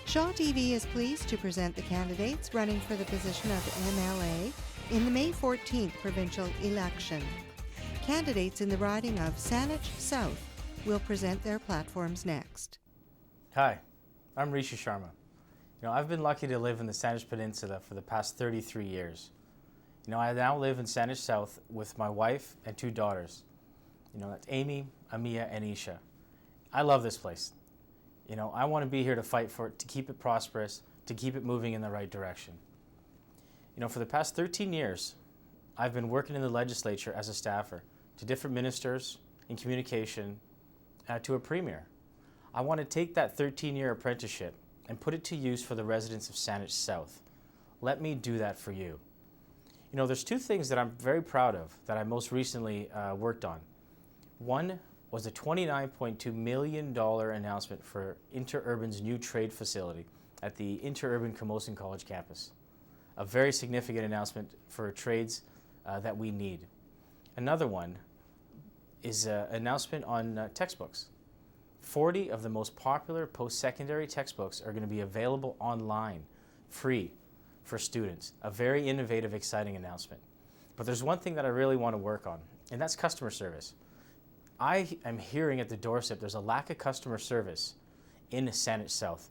Shaw TV is pleased to present the candidates running for the position of MLA in the May 14th provincial election. Candidates in the riding of Saanich South will present their platforms next. Hi, I'm Rishi Sharma. I've been lucky to live in the Saanich Peninsula for the past 33 years. I now live in Saanich South with my wife and 2 daughters. That's Amy, Amia, and Isha. I love this place. I want to be here to fight for it, to keep it prosperous, to keep it moving in the right direction. For the past 13 years, I've been working in the legislature as a staffer to different ministers in communication, to a premier. I want to take that 13-year apprenticeship and put it to use for the residents of Saanich South. Let me do that for you. There's 2 things that I'm very proud of that I most recently worked on. One was a $29.2 million announcement for Interurban's new trade facility at the Interurban Camosun College campus. A very significant announcement for trades that we need. Another one is an announcement on textbooks. 40 of the most popular post-secondary textbooks are going to be available online, free for students. A very innovative, exciting announcement. But there's one thing that I really want to work on, and that's customer service. I am hearing at the doorstep there's a lack of customer service in Saanich South.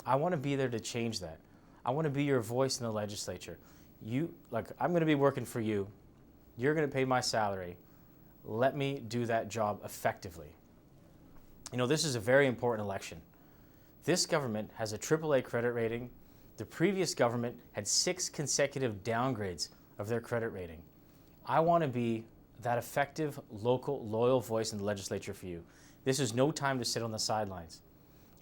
I want to be there to change that. I want to be your voice in the legislature. I'm going to be working for you. You're going to pay my salary. Let me do that job effectively. This is a very important election. This government has a AAA credit rating. The previous government had 6 consecutive downgrades of their credit rating. I want to be that effective, local, loyal voice in the legislature for you. This is no time to sit on the sidelines.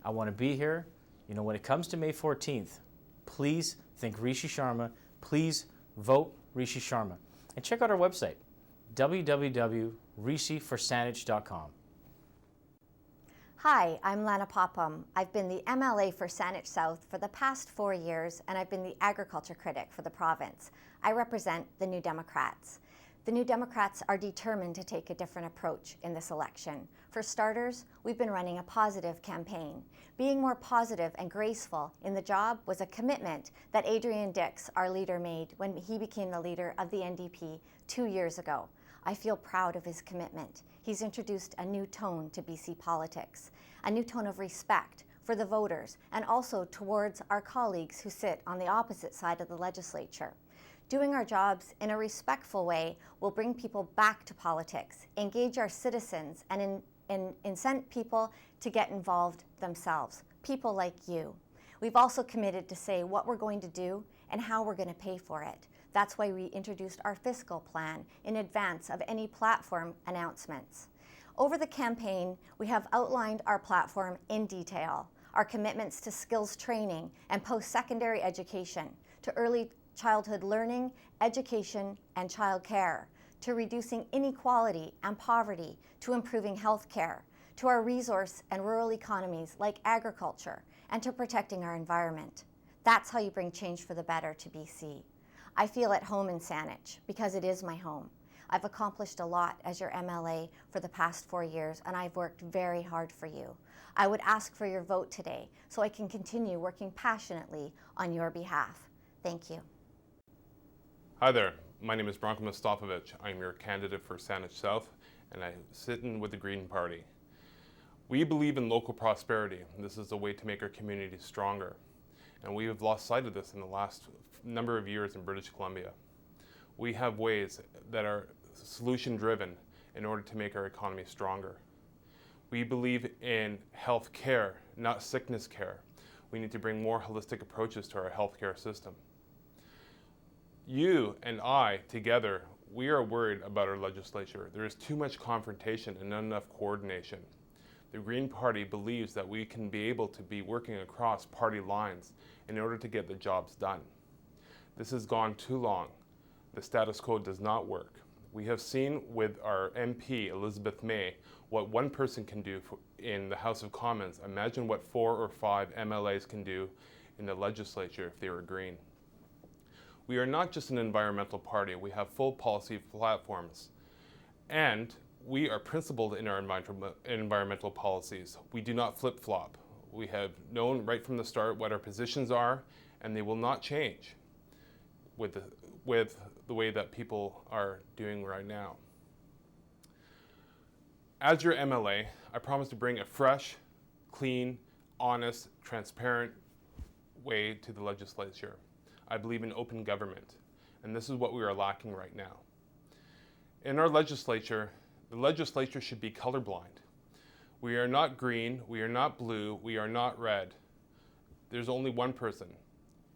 I want to be here. When it comes to May 14th, please think Rishi Sharma. Please vote Rishi Sharma. And check out our website, www.rishiforsaanich.com. Hi, I'm Lana Popham. I've been the MLA for Saanich South for the past 4 years, and I've been the agriculture critic for the province. I represent the New Democrats. The New Democrats are determined to take a different approach in this election. For starters, we've been running a positive campaign. Being more positive and graceful in the job was a commitment that Adrian Dix, our leader, made when he became the leader of the NDP 2 years ago. I feel proud of his commitment. He's introduced a new tone to BC politics, a new tone of respect for the voters and also towards our colleagues who sit on the opposite side of the legislature. Doing our jobs in a respectful way will bring people back to politics, engage our citizens, and incent people to get involved themselves, people like you. We've also committed to say what we're going to do and how we're going to pay for it. That's why we introduced our fiscal plan in advance of any platform announcements. Over the campaign, we have outlined our platform in detail, our commitments to skills training and post-secondary education, to early childhood learning, education, and child care, to reducing inequality and poverty, to improving health care, to our resource and rural economies like agriculture, and to protecting our environment. That's how you bring change for the better to BC. I feel at home in Saanich because it is my home. I've accomplished a lot as your MLA for the past 4 years, and I've worked very hard for you. I would ask for your vote today so I can continue working passionately on your behalf. Thank you. Hi there, my name is Branko Mustafovic. I'm your candidate for Saanich South, and I sit in with the Green Party. We believe in local prosperity. This is a way to make our community stronger. And we have lost sight of this in the last number of years in British Columbia. We have ways that are solution-driven in order to make our economy stronger. We believe in health care, not sickness care. We need to bring more holistic approaches to our healthcare system. You and I, together, we are worried about our legislature. There is too much confrontation and not enough coordination. The Green Party believes that we can be able to be working across party lines in order to get the jobs done. This has gone too long. The status quo does not work. We have seen with our MP, Elizabeth May, what one person can do in the House of Commons. Imagine what 4 or 5 MLAs can do in the legislature if they were Green. We are not just an environmental party. We have full policy platforms. And we are principled in our environmental policies. We do not flip-flop. We have known right from the start what our positions are, and they will not change with the way that people are doing right now. As your MLA, I promise to bring a fresh, clean, honest, transparent way to the legislature. I believe in open government, and this is what we are lacking right now. In our legislature, the legislature should be colorblind. We are not green, we are not blue, we are not red. There's only one person,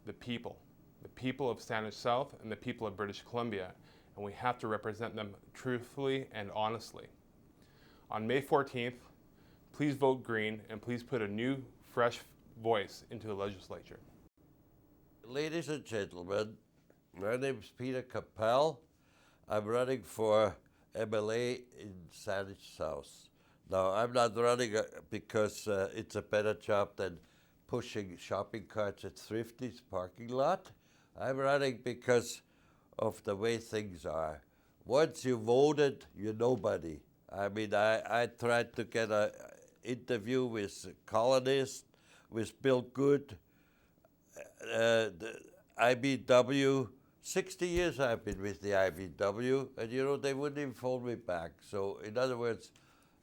the people of Saanich South and the people of British Columbia, and we have to represent them truthfully and honestly. On May 14th, please vote green and please put a new, fresh voice into the legislature. Ladies and gentlemen, my name is Peter Capel. I'm running for MLA in Saanich South. Now, I'm not running because it's a better job than pushing shopping carts at Thrifty's parking lot. I'm running because of the way things are. Once you voted, you're nobody. I mean, I tried to get an interview with colonists, with Bill Good, the IBW. 60 years I've been with the IBW, and you know, they wouldn't even phone me back. So in other words,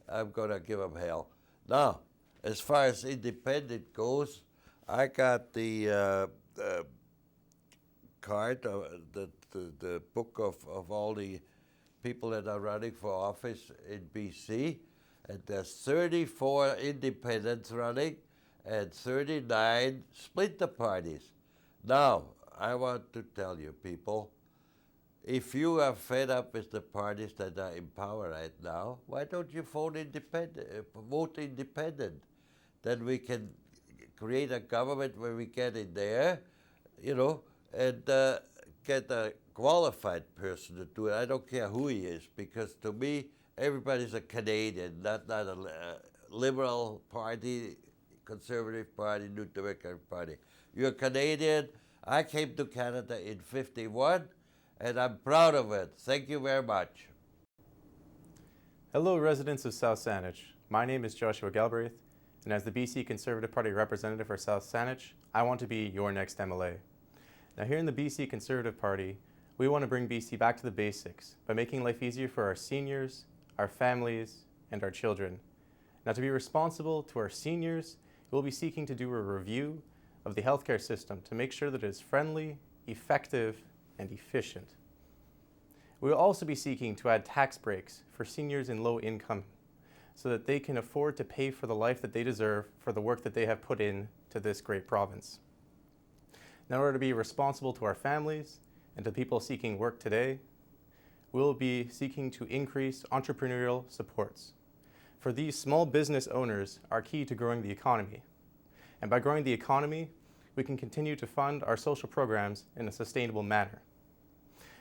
I'm gonna give them hell. Now, as far as independent goes, I got the card, the book of all the people that are running for office in BC, and there's 34 independents running and 39 splinter parties. Now, I want to tell you people, if you are fed up with the parties that are in power right now, why don't you vote independent? Then we can create a government where we get in there, you know, and get a qualified person to do it. I don't care who he is, because to me, everybody's a Canadian, not a Liberal Party, Conservative Party, New Democratic Party. You're a Canadian. I came to Canada in '51, and I'm proud of it. Thank you very much. Hello, residents of South Saanich. My name is Joshua Galbraith, and as the BC Conservative Party representative for South Saanich, I want to be your next MLA. Now, here in the BC Conservative Party, we want to bring BC back to the basics by making life easier for our seniors, our families, and our children. Now, to be responsible to our seniors, we'll be seeking to do a review of the healthcare system to make sure that it is friendly, effective, and efficient. We will also be seeking to add tax breaks for seniors in low income so that they can afford to pay for the life that they deserve for the work that they have put in to this great province. Now, in order to be responsible to our families and to people seeking work today, we'll be seeking to increase entrepreneurial supports. For these small business owners are key to growing the economy. And by growing the economy, we can continue to fund our social programs in a sustainable manner.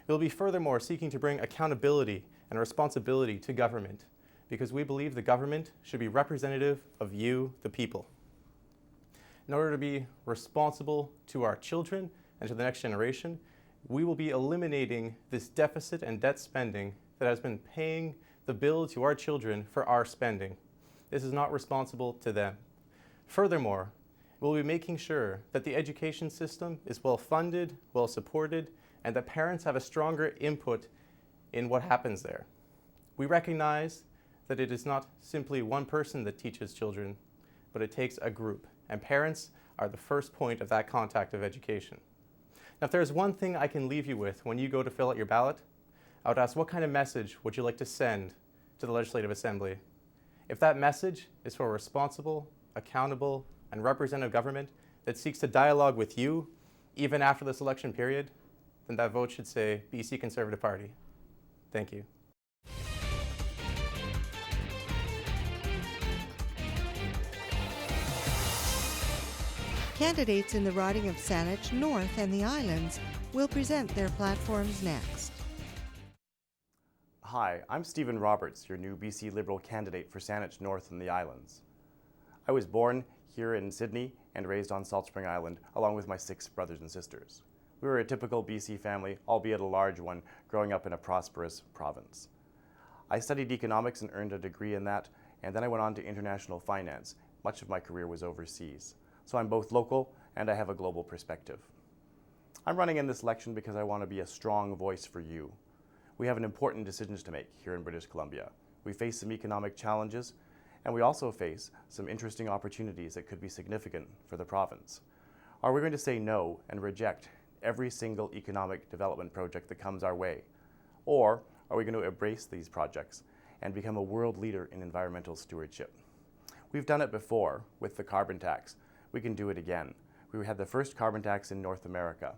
We'll be furthermore seeking to bring accountability and responsibility to government, because we believe the government should be representative of you, the people. In order to be responsible to our children and to the next generation, we will be eliminating this deficit and debt spending that has been paying the bill to our children for our spending. This is not responsible to them. Furthermore, we'll be making sure that the education system is well funded, well supported, and that parents have a stronger input in what happens there. We recognize that it is not simply one person that teaches children, but it takes a group, and parents are the first point of that contact of education. Now, if there's one thing I can leave you with when you go to fill out your ballot, I would ask, what kind of message would you like to send to the Legislative Assembly? If that message is for a responsible, accountable, and representative government that seeks to dialogue with you, even after this election period, then that vote should say BC Conservative Party. Thank you. Candidates in the riding of Saanich North and the Islands will present their platforms next. Hi, I'm Stephen Roberts, your new BC Liberal candidate for Saanich North and the Islands. I was born here in Sydney and raised on Salt Spring Island, along with my 6 brothers and sisters. We were a typical BC family, albeit a large one, growing up in a prosperous province. I studied economics and earned a degree in that, and then I went on to international finance, Much of my career was overseas, so I'm both local and I have a global perspective. I'm running in this election because I want to be a strong voice for you. We have an important decisions to make here in British Columbia. We face some economic challenges, and we also face some interesting opportunities that could be significant for the province. Are we going to say no and reject every single economic development project that comes our way? Or are we going to embrace these projects and become a world leader in environmental stewardship? We've done it before with the carbon tax. We can do it again. We had the first carbon tax in North America.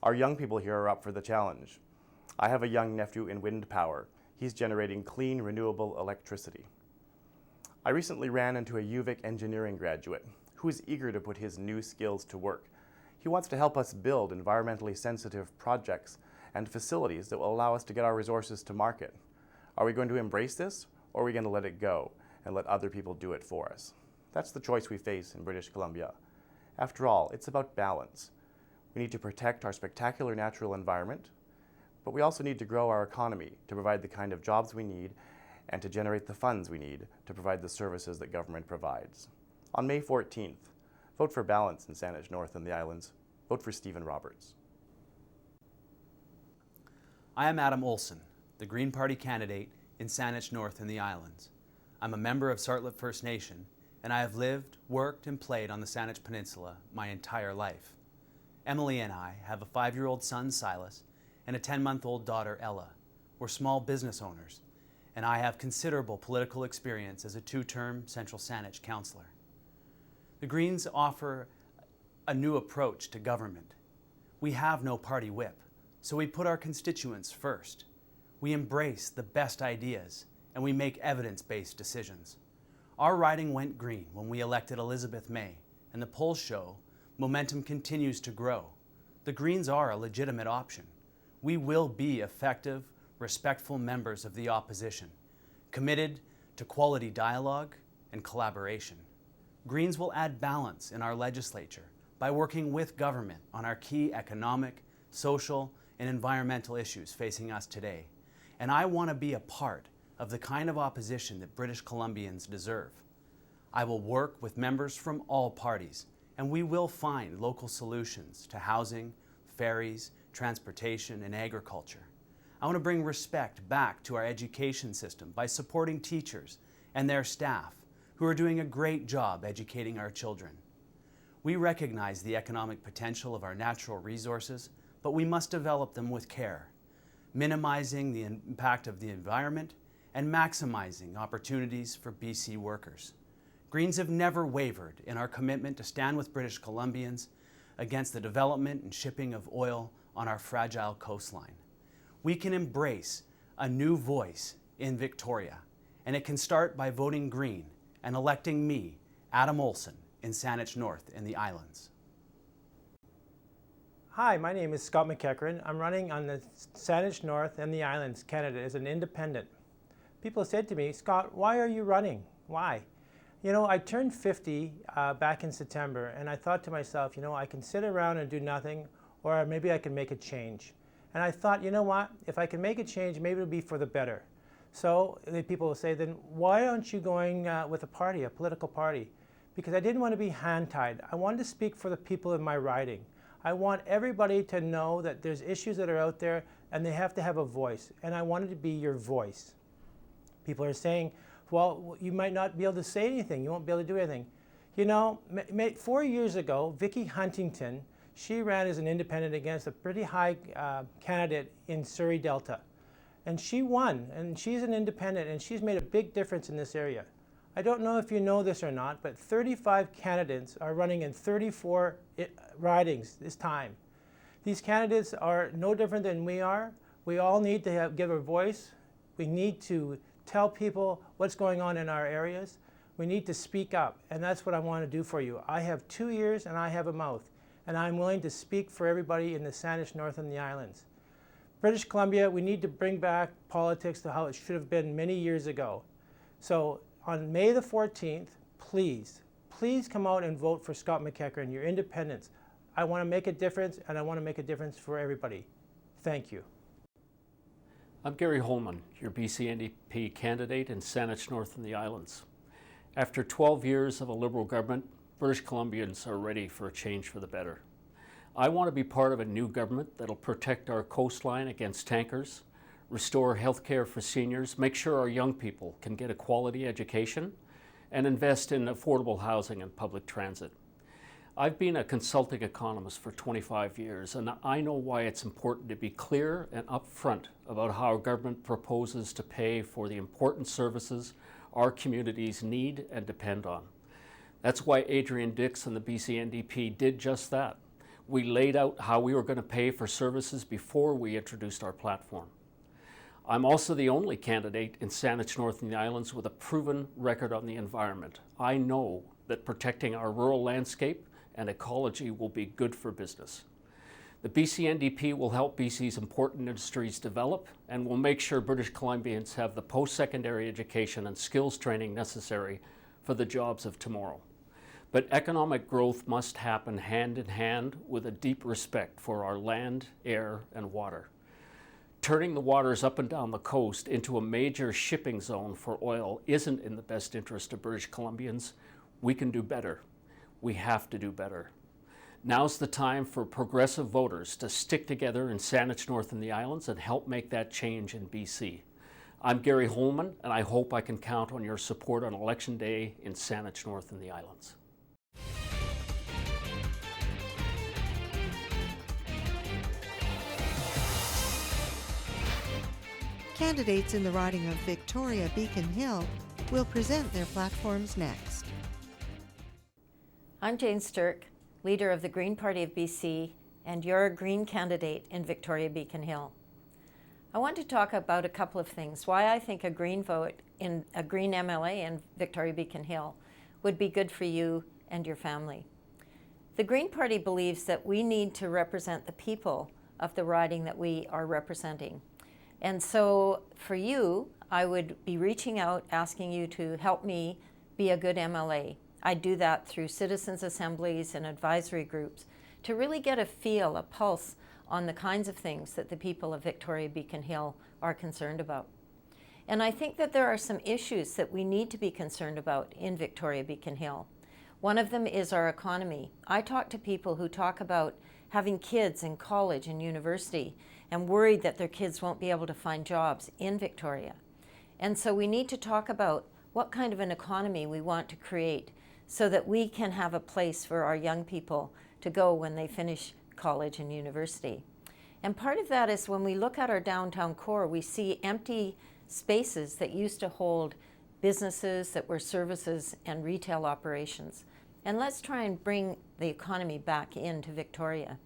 Our young people here are up for the challenge. I have a young nephew in wind power. He's generating clean, renewable electricity. I recently ran into a UVic engineering graduate who is eager to put his new skills to work. He wants to help us build environmentally sensitive projects and facilities that will allow us to get our resources to market. Are we going to embrace this, or are we going to let it go and let other people do it for us? That's the choice we face in British Columbia. After all, it's about balance. We need to protect our spectacular natural environment, but we also need to grow our economy to provide the kind of jobs we need and to generate the funds we need to provide the services that government provides. On May 14th, vote for balance in Saanich North and the Islands. Vote for Stephen Roberts. I am Adam Olson, the Green Party candidate in Saanich North and the Islands. I'm a member of Sartlip First Nation, and I have lived, worked, and played on the Saanich Peninsula my entire life. Emily and I have a 5-year-old son, Silas, and a 10-month-old daughter, Ella. We're small business owners, and I have considerable political experience as a 2-term Central Saanich councillor. The Greens offer a new approach to government. We have no party whip, so we put our constituents first. We embrace the best ideas, and we make evidence-based decisions. Our riding went green when we elected Elizabeth May, and the polls show momentum continues to grow. The Greens are a legitimate option. We will be effective, respectful members of the opposition, committed to quality dialogue and collaboration. Greens will add balance in our legislature by working with government on our key economic, social, and environmental issues facing us today. And I want to be a part of the kind of opposition that British Columbians deserve. I will work with members from all parties, and we will find local solutions to housing, ferries, transportation, and agriculture. I want to bring respect back to our education system by supporting teachers and their staff who are doing a great job educating our children. We recognize the economic potential of our natural resources, but we must develop them with care, minimizing the impact of the environment and maximizing opportunities for BC workers. Greens have never wavered in our commitment to stand with British Columbians against the development and shipping of oil on our fragile coastline. We can embrace a new voice in Victoria, and it can start by voting Green and electing me, Adam Olson, in Saanich North in the Islands. Hi, my name is Scott McEachran. I'm running on the Saanich North and the Islands, Canada, as an independent. People said to me, Scott, why are you running? Why? You know, I turned 50 back in September, and I thought to myself, you know, I can sit around and do nothing, or maybe I can make a change. And I thought, you know what, if I can make a change, maybe it'll be for the better. So people will say, then why aren't you going with a party, a political party? Because I didn't want to be hand-tied. I wanted to speak for the people in my riding. I want everybody to know that there's issues that are out there, and they have to have a voice. And I wanted to be your voice. People are saying, well, you might not be able to say anything. You won't be able to do anything. You know, 4 years ago, Vicky Huntington, she ran as an independent against a pretty high candidate in Surrey Delta. And she won, and she's an independent, and she's made a big difference in this area. I don't know if you know this or not, but 35 candidates are running in 34 ridings this time. These candidates are no different than we are. We all need to give a voice. We need to tell people what's going on in our areas. We need to speak up, and that's what I want to do for you. I have 2 ears and I have a mouth, and I'm willing to speak for everybody in the Saanich North and the Islands. British Columbia, we need to bring back politics to how it should have been many years ago. So on May the 14th, please come out and vote for Scott McEachran, your independents. I want to make a difference, and I want to make a difference for everybody. Thank you. I'm Gary Holman, your BC NDP candidate in Saanich North and the Islands. After 12 years of a Liberal government, British Columbians are ready for a change for the better. I want to be part of a new government that'll protect our coastline against tankers, restore health care for seniors, make sure our young people can get a quality education, and invest in affordable housing and public transit. I've been a consulting economist for 25 years, and I know why it's important to be clear and upfront about how our government proposes to pay for the important services our communities need and depend on. That's why Adrian Dix and the BC NDP did just that. We laid out how we were going to pay for services before we introduced our platform. I'm also the only candidate in Saanich North and the Islands with a proven record on the environment. I know that protecting our rural landscape and ecology will be good for business. The BC NDP will help BC's important industries develop and will make sure British Columbians have the post-secondary education and skills training necessary for the jobs of tomorrow. But economic growth must happen hand in hand with a deep respect for our land, air, and water. Turning the waters up and down the coast into a major shipping zone for oil isn't in the best interest of British Columbians. We can do better. We have to do better. Now's the time for progressive voters to stick together in Saanich North and the Islands and help make that change in BC. I'm Gary Holman, and I hope I can count on your support on Election Day in Saanich North and the Islands. Candidates in the riding of Victoria Beacon Hill will present their platforms next. I'm Jane Sturck, leader of the Green Party of BC and your Green candidate in Victoria Beacon Hill. I want to talk about a couple of things. Why I think a Green vote in a Green MLA in Victoria Beacon Hill would be good for you and your family. The Green Party believes that we need to represent the people of the riding that we are representing. And so for you, I would be reaching out, asking you to help me be a good MLA. I do that through citizens' assemblies and advisory groups to really get a feel, a pulse on the kinds of things that the people of Victoria Beacon Hill are concerned about. And I think that there are some issues that we need to be concerned about in Victoria Beacon Hill. One of them is our economy. I talk to people who talk about having kids in college and university and worried that their kids won't be able to find jobs in Victoria. And so we need to talk about what kind of an economy we want to create so that we can have a place for our young people to go when they finish college and university. And part of that is when we look at our downtown core, we see empty spaces that used to hold businesses that were services and retail operations. And let's try and bring the economy back into Victoria.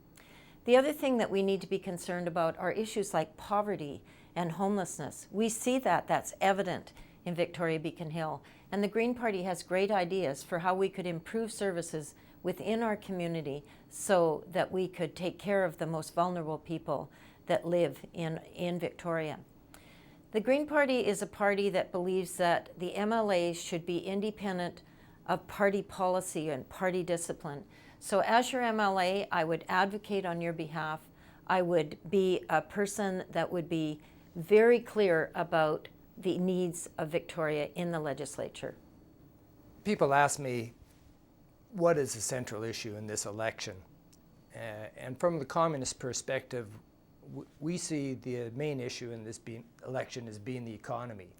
The other thing that we need to be concerned about are issues like poverty and homelessness. We see that that's evident in Victoria Beacon Hill. And the Green Party has great ideas for how we could improve services within our community so that we could take care of the most vulnerable people that live in Victoria. The Green Party is a party that believes that the MLAs should be independent of party policy and party discipline. So as your MLA, I would advocate on your behalf. I would be a person that would be very clear about the needs of Victoria in the legislature. People ask me, what is the central issue in this election? And from the communist perspective, we see the main issue in this election as being the economy.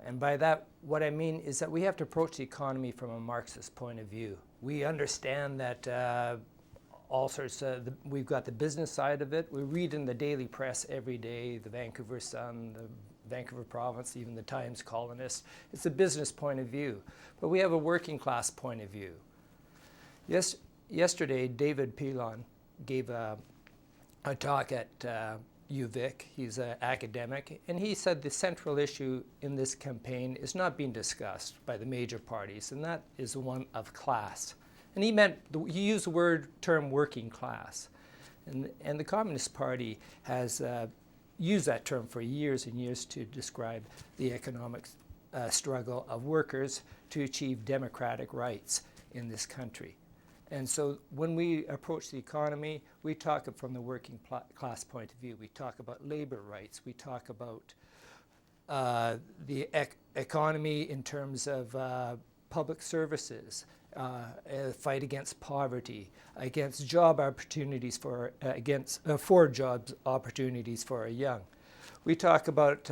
And by that, what I mean is that we have to approach the economy from a Marxist point of view. We understand that we've got the business side of it. We read in the daily press every day, the Vancouver Sun, the Vancouver Province, even the Times Colonist. It's a business point of view. But we have a working class point of view. Yesterday, David Pilon gave a talk at UVic. He's an academic, and he said the central issue in this campaign is not being discussed by the major parties, and that is the one of class. And he used the term working class. And the Communist Party has used that term for years and years to describe the economic struggle of workers to achieve democratic rights in this country. And so when we approach the economy, we talk from the working class point of view. We talk about labor rights. We talk about the economy in terms of public services, fight against poverty, against job opportunities for jobs opportunities for our young. We talk about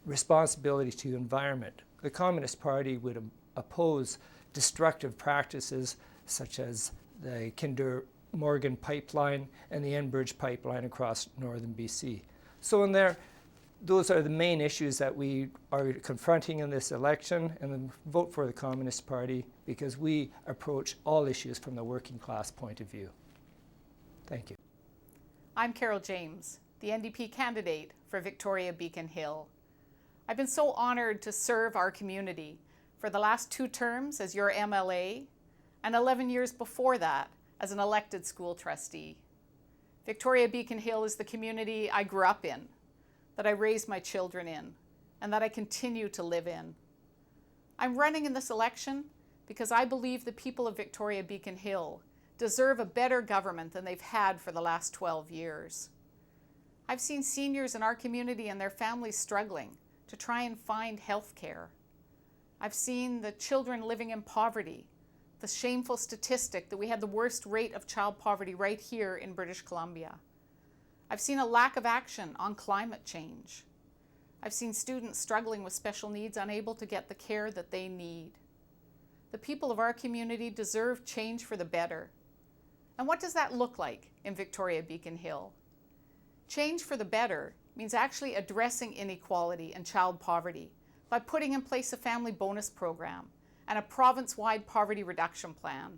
responsibility to environment. The Communist Party would oppose destructive practices such as the Kinder Morgan pipeline and the Enbridge pipeline across northern BC. So those are the main issues that we are confronting in this election, and then vote for the Communist Party because we approach all issues from the working class point of view. Thank you. I'm Carol James, the NDP candidate for Victoria Beacon Hill. I've been so honored to serve our community for the last 2 terms as your MLA and 11 years before that as an elected school trustee. Victoria Beacon Hill is the community I grew up in, that I raised my children in, and that I continue to live in. I'm running in this election because I believe the people of Victoria Beacon Hill deserve a better government than they've had for the last 12 years. I've seen seniors in our community and their families struggling to try and find health care. I've seen the children living in poverty, the shameful statistic that we had the worst rate of child poverty right here in British Columbia. I've seen a lack of action on climate change. I've seen students struggling with special needs, unable to get the care that they need. The people of our community deserve change for the better. And what does that look like in Victoria Beacon Hill? Change for the better means actually addressing inequality and child poverty by putting in place a family bonus program and a province-wide poverty reduction plan.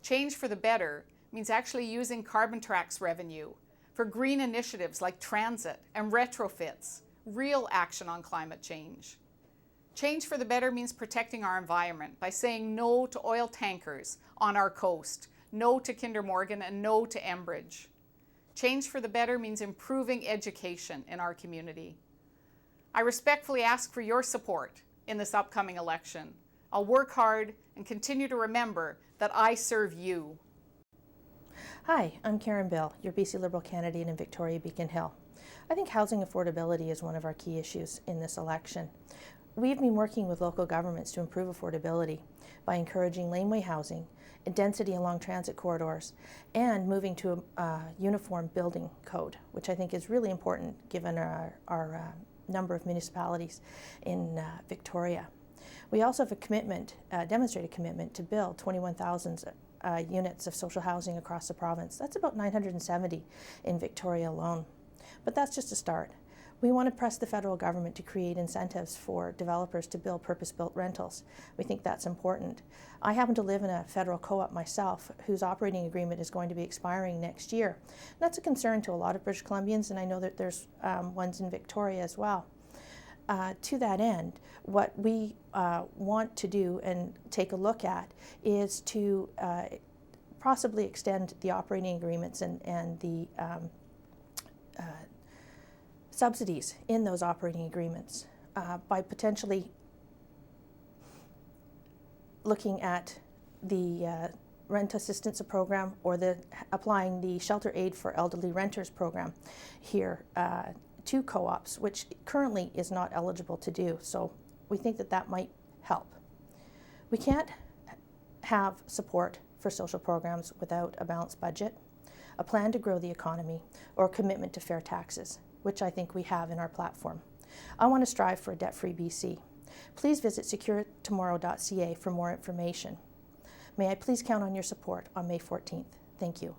Change for the better means actually using carbon tax revenue for green initiatives like transit and retrofits, real action on climate change. Change for the better means protecting our environment by saying no to oil tankers on our coast, no to Kinder Morgan, and no to Enbridge. Change for the better means improving education in our community. I respectfully ask for your support in this upcoming election. I'll work hard and continue to remember that I serve you. Hi, I'm Karen Bill, your BC Liberal candidate in Victoria Beacon Hill. I think housing affordability is one of our key issues in this election. We've been working with local governments to improve affordability by encouraging laneway housing, density along transit corridors, and moving to a uniform building code, which I think is really important given our number of municipalities in Victoria. We also have a commitment, demonstrated commitment to build 21,000 units of social housing across the province. That's about 970 in Victoria alone. But that's just a start. We want to press the federal government to create incentives for developers to build purpose-built rentals. We think that's important. I happen to live in a federal co-op myself whose operating agreement is going to be expiring next year. And that's a concern to a lot of British Columbians, and I know that there's ones in Victoria as well. To that end, what we want to do and take a look at is to possibly extend the operating agreements and the subsidies in those operating agreements by potentially looking at the rent assistance program or applying the shelter aid for elderly renters program here to co-ops, which currently is not eligible to do. So we think that that might help. We can't have support for social programs without a balanced budget, a plan to grow the economy, or a commitment to fair taxes, which I think we have in our platform. I want to strive for a debt-free BC. Please visit securetomorrow.ca for more information. May I please count on your support on May 14th. Thank you.